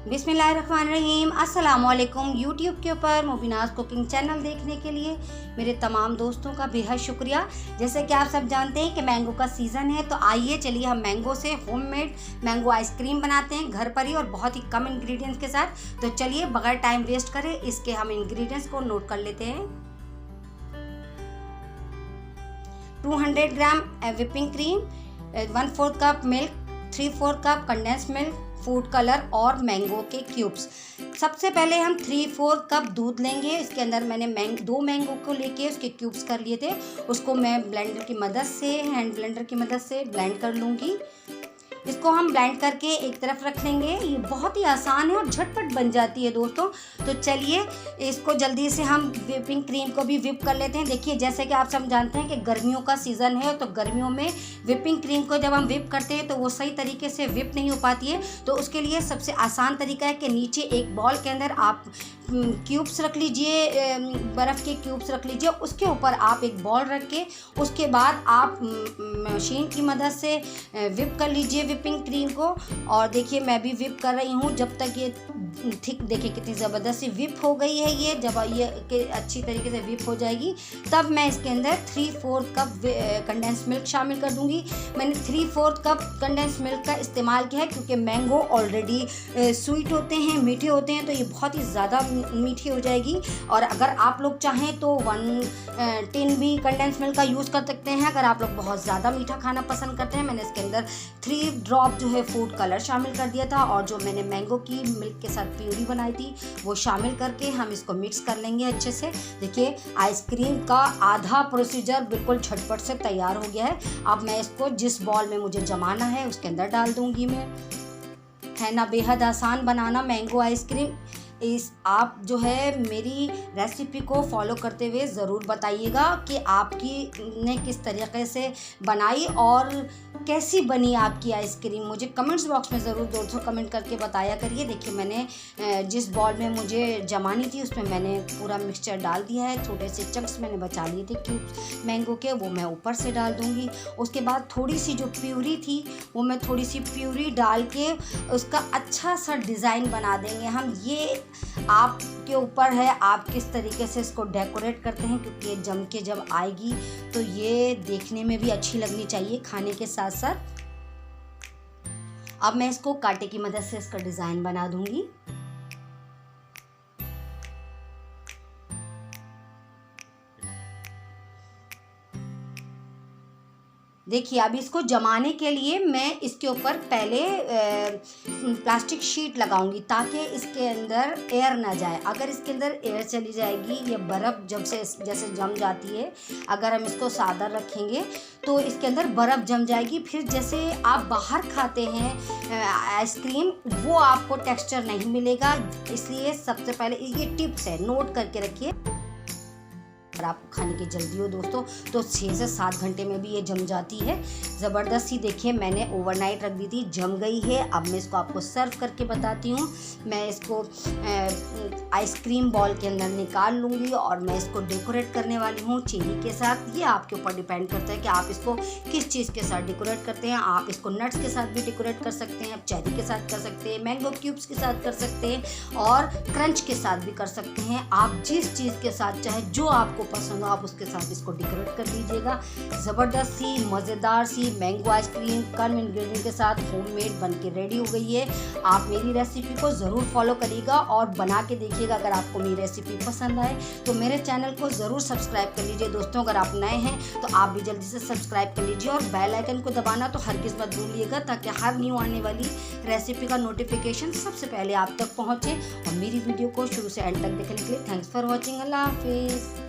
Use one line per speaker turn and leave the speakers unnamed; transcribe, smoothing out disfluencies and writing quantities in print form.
बिस्मिल्लाहिर्रहमानिर्रहीम। अस्सलामुअलैकुम। यूट्यूब के ऊपर मुबीनाज़ कुकिंग चैनल देखने के लिए मेरे तमाम दोस्तों का बेहद शुक्रिया। जैसे कि आप सब जानते हैं कि मैंगो का सीज़न है, तो आइए चलिए हम मैंगो से होममेड मैंगो आइसक्रीम बनाते हैं घर पर ही और बहुत ही कम इंग्रेडिएंट्स के साथ। तो चलिए बगैर टाइम वेस्ट करें इसके हम इंग्रेडिएंट्स को नोट कर लेते हैं। 200 gram whipping cream, 1/4 cup milk, 3/4 cup condense milk, food colour और मैंगो के क्यूब्स। सबसे पहले हम 3/4 कप दूध लेंगे। इसके अंदर मैंने दो मैंगो को लेके उसके क्यूब्स कर लिए थे, उसको मैं ब्लेंडर की मदद से हैंड ब्लेंडर की मदद से ब्लेंड कर लूँगी। इसको हम ब्लेंड करके एक तरफ रख लेंगे। ये बहुत ही आसान है और झटपट बन जाती है दोस्तों। तो चलिए इसको जल्दी से हम व्हिपिंग क्रीम को भी व्हिप कर लेते हैं। देखिए जैसे कि आप सब जानते हैं कि गर्मियों का सीज़न है, तो गर्मियों में व्हिपिंग क्रीम को जब हम व्हिप करते हैं तो वो सही तरीके से व्हिप नहीं हो पाती है। तो उसके लिए सबसे आसान तरीका है कि नीचे एक बॉल के अंदर आप क्यूब्स रख लीजिए, बर्फ़ के क्यूब्स रख लीजिए, उसके ऊपर आप एक बॉल रख के उसके बाद आप मशीन की मदद से व्हिप कर लीजिए व्हिपिंग क्रीम को। और देखिए मैं भी व्हिप कर रही हूँ जब तक ये ठीक, देखिए कितनी ज़बरदस्त सी व्हिप हो गई है। ये जब ये के अच्छी तरीके से व्हिप हो जाएगी तब मैं इसके अंदर 3/4 कप कंडेंस मिल्क शामिल कर दूँगी। मैंने 3/4 कप कंडेंस मिल्क का इस्तेमाल किया है क्योंकि मैंगो ऑलरेडी स्वीट होते हैं, मीठे होते हैं, तो ये बहुत ही ज़्यादा मीठी हो जाएगी। और अगर आप लोग चाहें तो 1 टिन भी कंडेंस मिल्क का यूज़ कर सकते हैं अगर आप लोग बहुत ज़्यादा मीठा खाना पसंद करते हैं। मैंने इसके अंदर 3 ड्रॉप जो है फूड कलर शामिल कर दिया था और जो मैंने मैंगो की मिल्क के साथ प्यूरी बनाई थी वो शामिल करके हम इसको मिक्स कर लेंगे अच्छे से। देखिए आइसक्रीम का आधा प्रोसीजर बिल्कुल झटपट से तैयार हो गया है। अब मैं इसको जिस बॉल में मुझे जमाना है उसके अंदर डाल दूंगी मैं। है ना बेहद आसान बनाना मैंगो आइसक्रीम। आप जो है मेरी रेसिपी को फॉलो करते हुए ज़रूर बताइएगा कि आपकी ने किस तरीके से बनाई और कैसी बनी आपकी आइसक्रीम। मुझे कमेंट्स बॉक्स में ज़रूर दोस्तों कमेंट करके बताया करिए। देखिए मैंने जिस बॉल में मुझे जमानी थी उसमें मैंने पूरा मिक्सचर डाल दिया है। छोटे से चंक्स मैंने बचा लिए थे क्यूब्स मैंगो के, वो मैं ऊपर से डाल दूँगी। उसके बाद थोड़ी सी जो प्यूरी थी वो मैं थोड़ी सी प्यूरी डाल के उसका अच्छा सा डिज़ाइन बना देंगे हम। ये आपके ऊपर है आप किस तरीके से इसको डेकोरेट करते हैं, क्योंकि ये जम के जब आएगी तो ये देखने में भी अच्छी लगनी चाहिए खाने के साथ साथ। अब मैं इसको कांटे की मदद से इसका डिज़ाइन बना दूंगी। देखिए अब इसको जमाने के लिए मैं इसके ऊपर पहले प्लास्टिक शीट लगाऊंगी ताकि इसके अंदर एयर ना जाए। अगर इसके अंदर एयर चली जाएगी, ये बर्फ़ जैसे जम जाती है, अगर हम इसको सादा रखेंगे तो इसके अंदर बर्फ़ जम जाएगी। फिर जैसे आप बाहर खाते हैं आइसक्रीम वो आपको टेक्सचर नहीं मिलेगा। इसलिए सबसे पहले ये टिप्स है, नोट करके रखिए। अगर आपको खाने की जल्दी हो दोस्तों तो 6 से 7 घंटे में भी ये जम जाती है ज़बरदस्त ही। देखिए मैंने ओवरनाइट रख दी थी, जम गई है। अब मैं इसको आपको सर्व करके बताती हूँ। मैं इसको आइसक्रीम बॉल के अंदर निकाल लूँगी और मैं इसको डेकोरेट करने वाली हूँ चेरी के साथ। ये आपके ऊपर डिपेंड करता है कि आप इसको किस चीज़ के साथ डेकोरेट करते हैं। आप इसको नट्स के साथ भी डेकोरेट कर सकते हैं, आप चेरी के साथ कर सकते हैं, मैंगो क्यूब्स के साथ कर सकते हैं और क्रंच के साथ भी कर सकते हैं। आप जिस चीज़ के साथ चाहे जो आपको पसंद हो आप उसके साथ इसको डेकोरेट कर दीजिएगा। ज़बरदस्त सी मज़ेदार सी मैंगो आइसक्रीम कम इंग्रेडिएंट के साथ होममेड बन के रेडी हो गई है। आप मेरी रेसिपी को ज़रूर फॉलो करिएगा और बना के देखिएगा। अगर आपको मेरी रेसिपी पसंद आए तो मेरे चैनल को ज़रूर सब्सक्राइब कर लीजिए दोस्तों। अगर आप नए हैं तो आप भी जल्दी से सब्सक्राइब कर लीजिए और बेल आइकन को दबाना तो हरगिज़ मत भूलिएगा, ताकि हर न्यू आने वाली रेसिपी का नोटिफिकेशन सबसे पहले आप तक पहुँचे। और मेरी वीडियो को शुरू से एंड तक देखने के लिए थैंक्स फॉर वॉचिंग। अल्लाह हाफिज़।